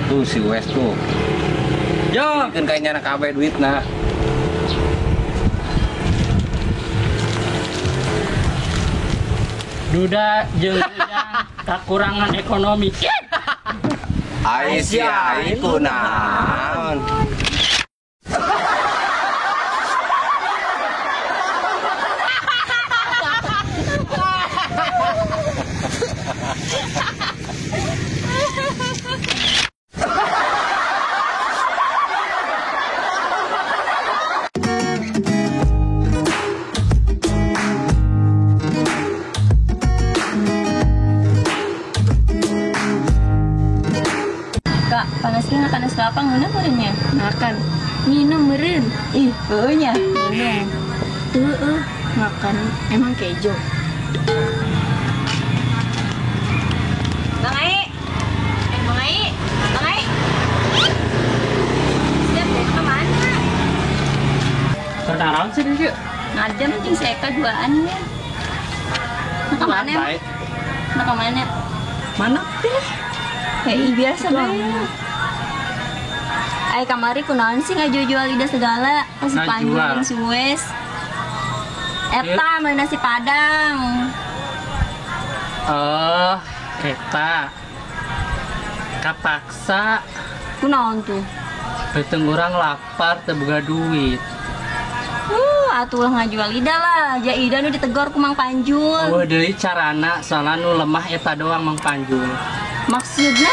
Tuh si Wes tuh. Yo, Kan kayaknya anak kabeh duitna. duda jeung udang kakurangan ekonomi. Aisyah iku naon. Kak, panasnya panas lapang mana meureunnya? Makan. Minum meureun. Ih, heueunya. Minum. Heueuh, makan. Emang kejo. Bang Ai. Bang Ai. Bang Ai. Siap deh, kemana? Saudara sih dia. Ngadem jeung seka duaan ya. Nah, kemana? Baik. Nah, kemana? Mana teh? Biasa banget. Ay kamari kunaon sih ngajual lidah segala pas Ngajual. panjang si Wes. Eta mau nasi padang. Oh, eta. Kapaksa. Kunaon tuh? Beuteung urang lapar teu boga duit. Atuh lah ngajual lidah lah. Jaida nu ditegor ku Mang Panjul. Oh, deui carana soalna nu lemah eta doang Mang Panjul. Maksudnya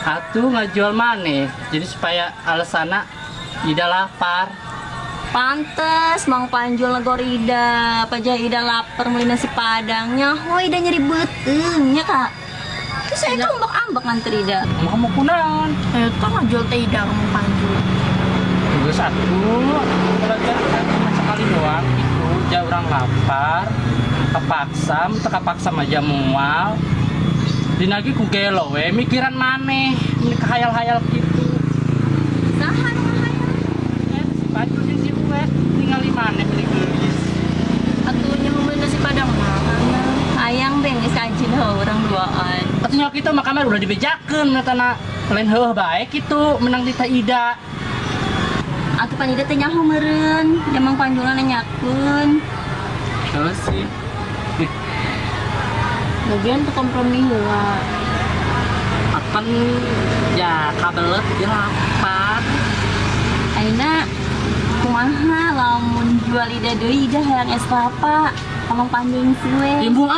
Atuh ngajual maneh. Jadi supaya alasana Ida lapar. pantes Mang Panjul negor Ida. Apa Jaida lapar meuli nasi padangnya. Oh Ida nyeri beuteung nya Kak. Terus saya tuh ambak-ambak nganter Ida. Mau kunaon? Eta ngajual teh Ida ke Mang Panjul. Geus atuh. Belajar sekali doang itu jauh orang lapar. Kepaksa aja mual. Dinagi ku gelo we mikiran maneh, khayal-khayal gitu. Saha nu ngahayal? Si Panjul jeung si Uwe ningali maneh beli geus. Atuh nya meuli nasi padang mana? Hayang deh geus kajin heuh urang duaan. Atunya kita mah kamar udah dibejakeun metana lain heuh bae kitu menang di Ida. Atuh pan Ida teh nyaho meureun, jeung Mang Panjulna nanyakeun. Terus sih. Lagian teu kompromi heula. Apan ya kabelet dia lapar. Ayeuna kumaha lamun jual Ida deui Ida hayang es kelapa. Mang Panjul si we. Imbung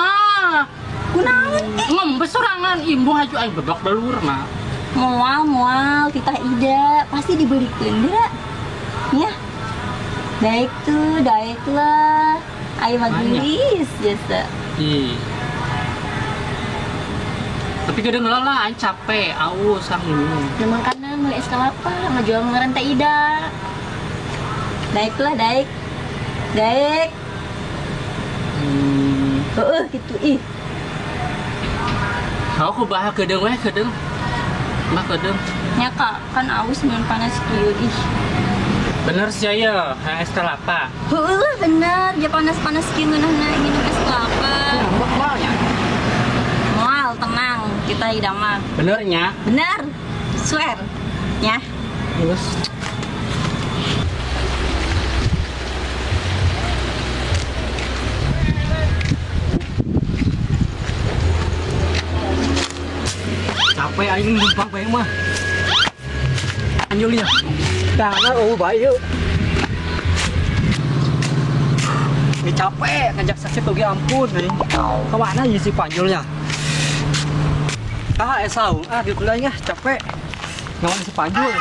Kunaon? ngombe sorangan imbung haju aing bebak belur mah. Moal titah Ida pasti dibelikeun deh. Ya. Daek lah. Ayo mah gelis jasa. Ih. Tapi kadang lah aing capek, aus sang minum. Memang karena meuli es kelapa ngajual meureun teh Ida. Daek lah. Gitu ih. Aku bahas kedeung we kedeung. Mah kedeung. Nya Kak, kan aus mun panas kieu ih. Bener sih ya, es kelapa. Heueuh bener, ya panas-panas kieu ngeunahna minum es kelapa. Ngambek malnya. Moal tenang, kita hidang mah. Benernya. Bener. Swear. Ya. Terus capek aing numpang bae mah. Anjulnya. Dana bae yuk. Ini capek ngajak sakit tuh ampun nih. Kemana ya si Panjulnya? Saung di kulanya capek. Ngawan si Panjul.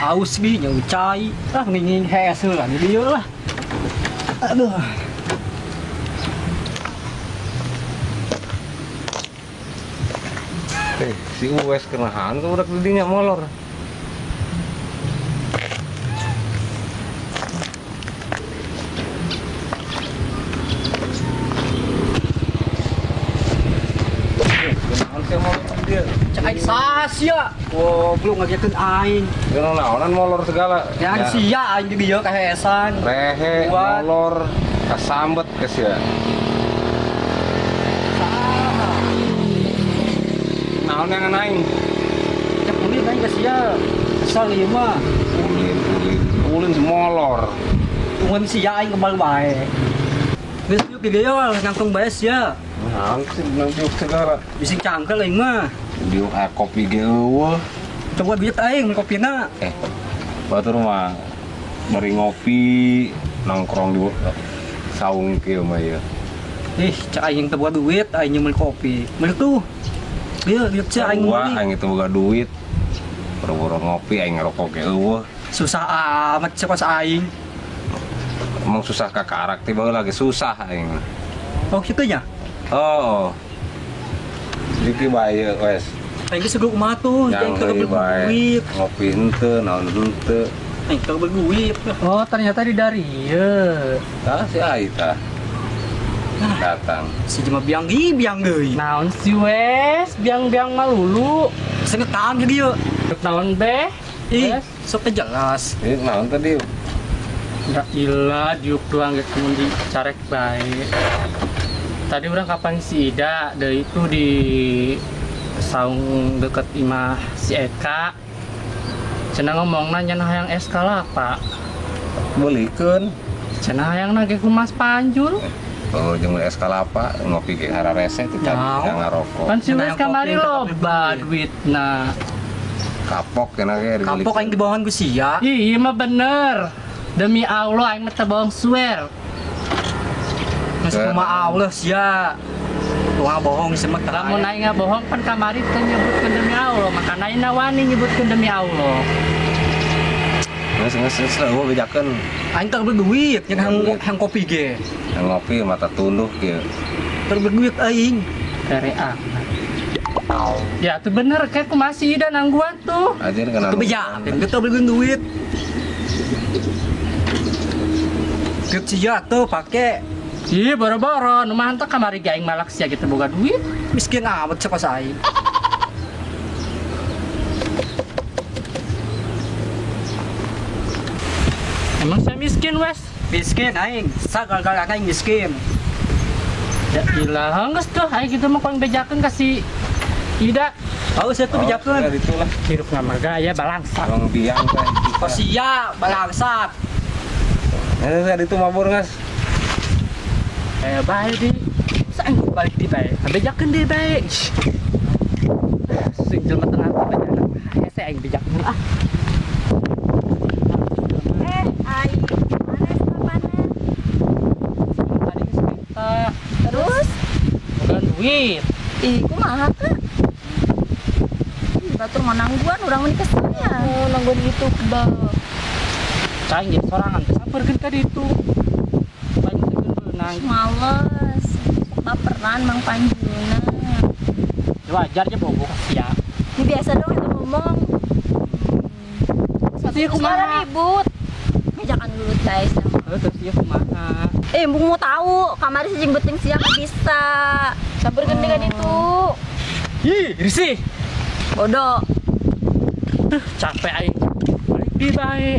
Aus bi nyucai. Ngingin hese lah di dieu lah. Aduh. Si Uwes kenahan kau udah kelilingnya molor. Kenahan kayak molor dia. Cai sasia. Oh, belum ngajakeun aing. Kenal naonan molor segala. Ya sia aing di dieu kahesan. Rehe, molor, kasambet kes ya. yang aing. Cek ulin aing geus sia. Asal ieu mah. Ulin semolor. Mun sia aing kembal bae. Geus yuk gede ya ngangkung bae sia. Nah, sih nanti segala. Bising cangkel aing mah. Dia kopi ge eueuh. Coba duit aing kopina. Batur mah bari ngopi nongkrong di saung kieu mah ya. Cak aing teu buat duit, aing nyeumel kopi. Bener tuh. Dia lihat cak aing Gua beli. aing itu boga duit. Boro-boro ngopi aing ngerokok ge eueuh. Susah amat cek kos aing. Emang susah kakarak tiba lagi susah aing. Oh kitu nya. Oh. Diki bae wes. Aing geus kudu kumaha tuh, aing teu Yang bae duit. ngopi henteu naon henteu. Aing teu duit. Oh, ternyata di dari ieu. Tah si Aita datang. Si jelema biang deui. Naon si wes, biang-biang malulu. Sengetan ge dieu. Naon be? Ih, Wes. sok teh jelas. Ini naon tadi? Nggak ilah, diuk doang geus mun dicarek bae. Tadi orang kapan si Ida, dari itu di saung deket imah si Eka. Cenah ngomongna nya hayang es kalapa. Belikeun. Cenah hayang nage kumas panjul. Oh, jeung es kalapa ngopi ge hararese kita Naon? ngarokok. Kan si Cenah wes yang kamari kopi, loba kopi. duitna. Kapok kena ge Kampok aing dibawahan ku sia. Iya mah bener. Demi Allah aing mah teu bohong swear. Masuk rumah Allah sia. Tuang bohong semek Lamun aing bohong pan kamari teh nyebutkeun demi Allah, makana aing wani nyebutkeun demi Allah. Geus eueuh bejakeun. Aing teu berduit, yang hang kopi ge. Yang ngopi mata tunduh kieu. Teu berduit aing. Kareang. Ya tuh bener kayak aku masih ada nangguan tuh. Ajar kana. Teu bejakeun, teu berduit duit. Duit sia tuh pake Iya boro-boro, nu mah henteu kamari ge aing malak sia gitu boga duit. miskin amat cek kos aing. Emang saya miskin wes. Miskin aing, sagal-galan aing miskin. Ya ilah, geus tuh aing kitu mah koeng bejakeun kasih Ida. Tahu saya tuh bejakeun. Itulah. Hirup ngamar gaya balangsa. Orang biang teh. Kos sia balangsat. Itu mabur ngas. Bae di. Saing balik di bae. Bejakeun di bae. Sing jelema tengah bejakeun. Hese aing bejakeun ah. Ai, panas. Tadi geus minta Terus, bukan duit. ih, kumaha kak? Batur mau nangguan, orang ini keselnya. Oh, nangguan gitu, kebal. Caing jadi sorangan, sabarkeun ka ditu. Paling teu beunang. Males, baperan Mang Panjuna. Wajar aja bogo sia. Ini biasa dong itu ngomong. Terus ieu kumaha? Ribut. Bejakan dulu guys. Terus ieu kumaha? Mau tahu, kamar si jeng beting siang nggak bisa. Sabar gede kan itu. Ih, risih. Bodoh. Capek aing. Balik di bae.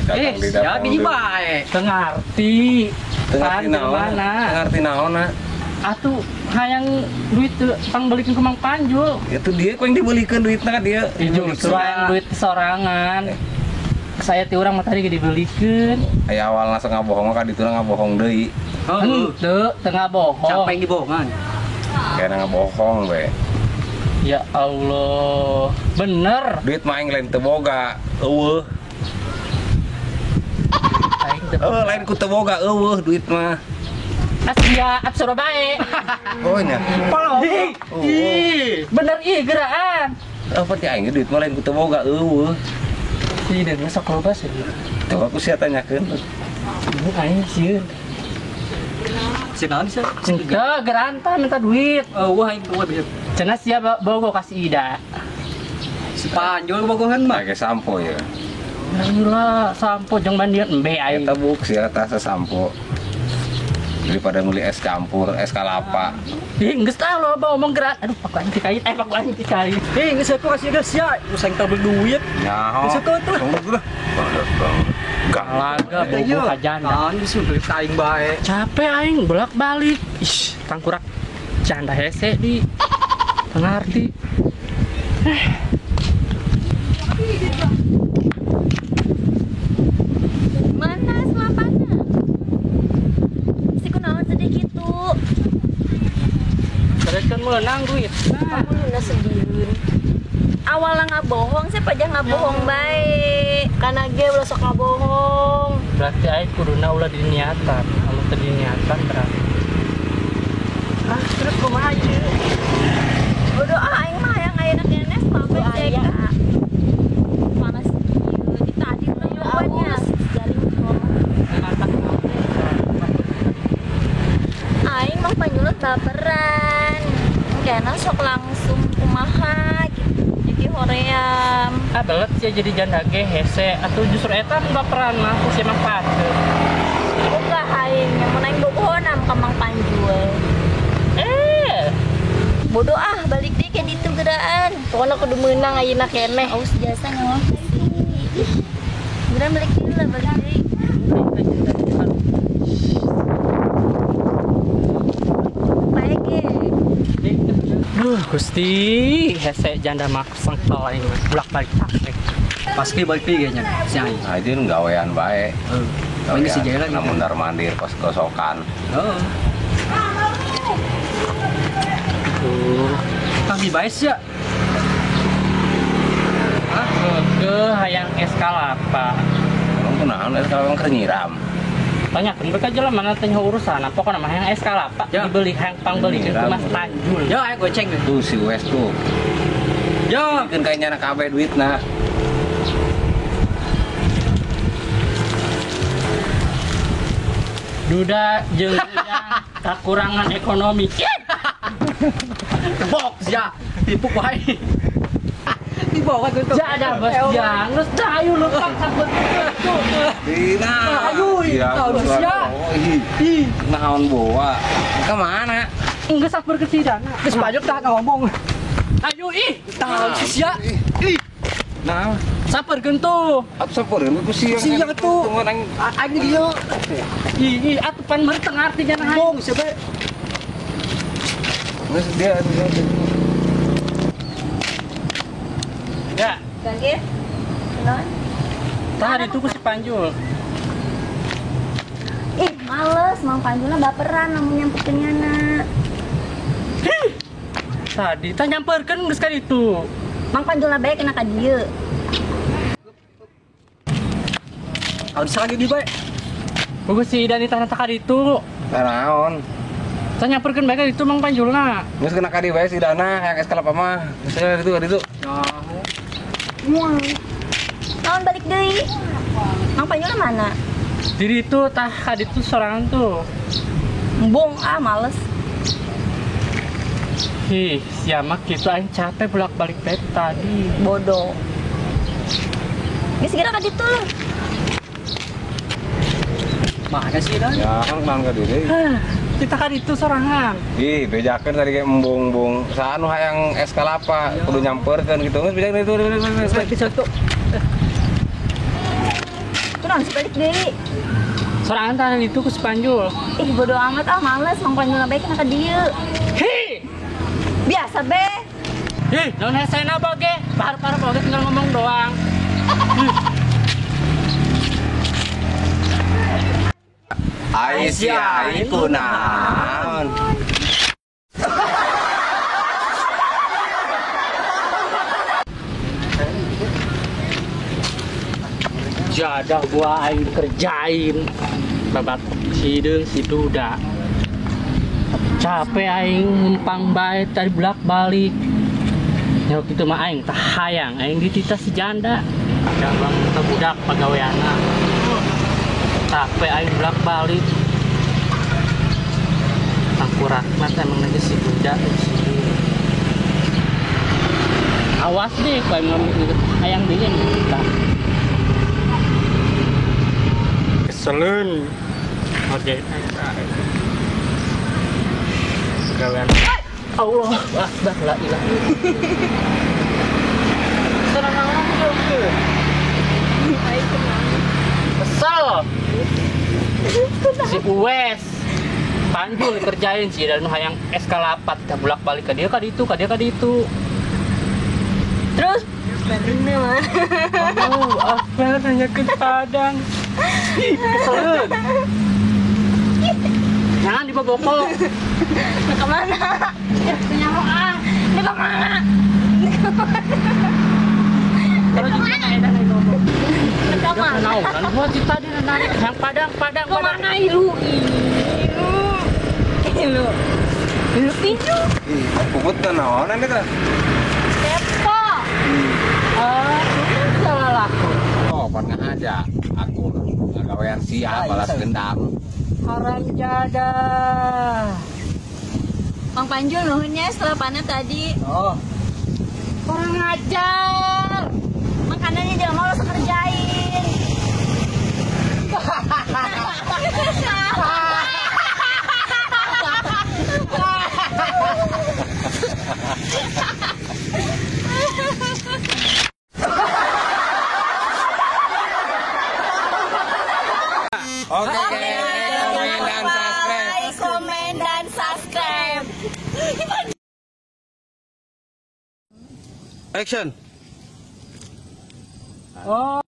Datang di Ya biji bae. Teu ngarti. Pan di mana? Ngarti naon Atuh hayang duit teu pang balikeun ke Mang Panjul. Itu dia kok yang dibelikan duitnya dia. Ih, justru hayang duit sorangan. Saya ti urang mah tadi ge dibelikeun. Aya awal langsung ngabohong kan ditu ngabohong deui. Henteu, tengah bohong. Capek yang dibohongan. Kayak ngabohong we. Ya Allah, bener. Duit mah aing lain teu boga. Eueuh. Aing teu. Lain ku teu boga eueuh duit mah. Asia, absura bae. Oh nya. Ih, bener ih geraan. Apa ti aing duit mah lain ku teu boga eueuh. Ih, dan masak loba sih. Coba aku sia tanyakeun. Ini aing sieun. Si naon sih? Cengke geranta minta duit. Wah aing tuh bisa. Cenah sia bogo kasih Ida. Si Panjul bogohan mah. Pakai sampo ya. Gila, sampo jeung mandian embe aing. Eta buk sia tasa sampo. Daripada beli es campur, es kalapa. Geus tah lo omong gerak. Aduh, Pak Anti kait. Pak Anti kait. Geus aku kasih geus ya. Usang teu berduit. Nyaho. Geus aku tuh. Tunggu lah. Laga bobo ka janda. Kan geus beli aing bae. Capek aing bolak-balik. Ih, tangkurak janda hese di pengarti. Mana selapannya? Si kunaon sedikit tuh. Sarekeun meunang duit. Kamu luna sedihun. Awalnya nggak bohong, siapa aja nggak bohong baik. Karena dia udah sok nggak bohong. Berarti aing kuduna ulah diniatan. Kalau teu diniatan berarti. Terus kumaha ieu? Bodoh aing mah yang ayeuna genes mah PCK. Panas ieu di tadi mah jawabannya. Jaring aing mah panjulut baperan. Kena sok langsung kumaha gitu. Jadi hoream. Belet sih jadi janda ge hese atau justru eta baperan mah ku sih mah pateu. Buka aing yang mau naik bobohonam ka Mang Panjul. Bodoh ah balik deh kayak gitu geraan. Pokoknya kudu menang ayeuna keneh. Aus jasa nyawa sih. Geraan balik dulu lah balik deh. Baik ya. Gusti hese janda mah sengkel aing bolak-balik taktik. Pasti balik deui nya si aing. Nah, itu gawean bae. Aing geus jaya lagi. Mundar mandir kos-kosokan. Heeh. Kami bae ya. Ke hayang eskalapa. Orang kunaon eta kalau keur nyiram. Tanyakeun mereka aja lah mana teh urusan. Pokokna mah hayang eskalapa Ya. dibeli hayang pangbeli itu Nyiram. Mas Tanjul. Yo ayo goceng deh. Tuh si Wes tuh. Yo. Bikin kayaknya anak kabeh duitna. Duda jeung Ujang kekurangan ekonomi. Box ya. Tipu wae. Tipu wae gitu. Jada bos jang, geus dayu leupak sabet. Dina. Ayo, tahu sia. Ih, naon boa. Ke mana? Geus saper ke sidana. Geus pajak tah ngomong. Ayo ih, Tahu sia. Nah, saperkeun tuh. atuh sapereun ku siang. Siang tuh. Aing di dieu. Ih, atuh pan meureun teu ngarti jana. Ngomong sia bae. Geus dia. Ya, Kaget. Kenaon? tadi tuh ku si Panjul. Ih, males Mang Panjulna baperan namun nyampekeun nyana. Tadi tah nyamperkeun geus ka ditu. Mang Panjulna bae kena ka dieu. Kalau lagi di bae. Ku si Dani tah ka ditu. Naon? Tah nyamperkeun bae ka ditu Mang Panjulna. Geus kena kadi bae si Dana yang eskalapa mah. Geus di ditu. Mual. Tahun balik deui. Mang Panjulna mana? Di ditu tah ka ditu sorangan tuh. Embung ah males. Ih, siapa gitu aing capek bolak-balik bae tadi. Bodoh. Geus segera ka ditu. Mana sih dah? Ya kan kemarin ka diri. Kita ka ditu sorangan. Ih, bejakeun tadi kayak embung-embung. Saanu hayang eskalapa kudu nyamperkeun gitu. Geus bejakeun itu. Baik satu. Kunaon sih balik deui? Sorangan tah ditu ku si Panjul. Ih bodoh amat ah males Mang Panjulna bae kena ka dieu. Hi! Biasa be. Ih, naon hesena boge? Par-par boge tinggal ngomong doang. Aisyah iku naon? Jadah gua aing kerjain. Babat hideung si Duda. Capek aing numpang bae tadi bolak-balik. Ya kitu mah aing tah hayang aing dititah si janda. Jabang teh budak pagaweana. Capek aing bolak-balik. Tangkurak mah emang lagi si Duda sih. Awas deh kalau ngomong hayang dia kita. Keselun. Oke. pegawaian. Allah Akbar, la ilaha kesel si Uwes panjul dikerjain sih dan hayang SK8 dah bolak balik ke dia itu terus oh Akbar hanya ke Padang keselun jangan dibobokok Ke mana? Punya roang. Ini ke mana? kalau juga edan itu ngomong Ke mana? tahu kan gua cita dia narik yang Padang Ke mana ilu? Ilu. Ilu pinju. Puput kan naon ini kan. Kepo. salah laku Oh, pan ngajak aku gawean siap balas dendam. Haranjada Mang Panjul nuhunnya setelah panen tadi. oh Kurang ajar. Makanannya jangan mau lo kerjain. Oke, komen dan subscribe. Action. oh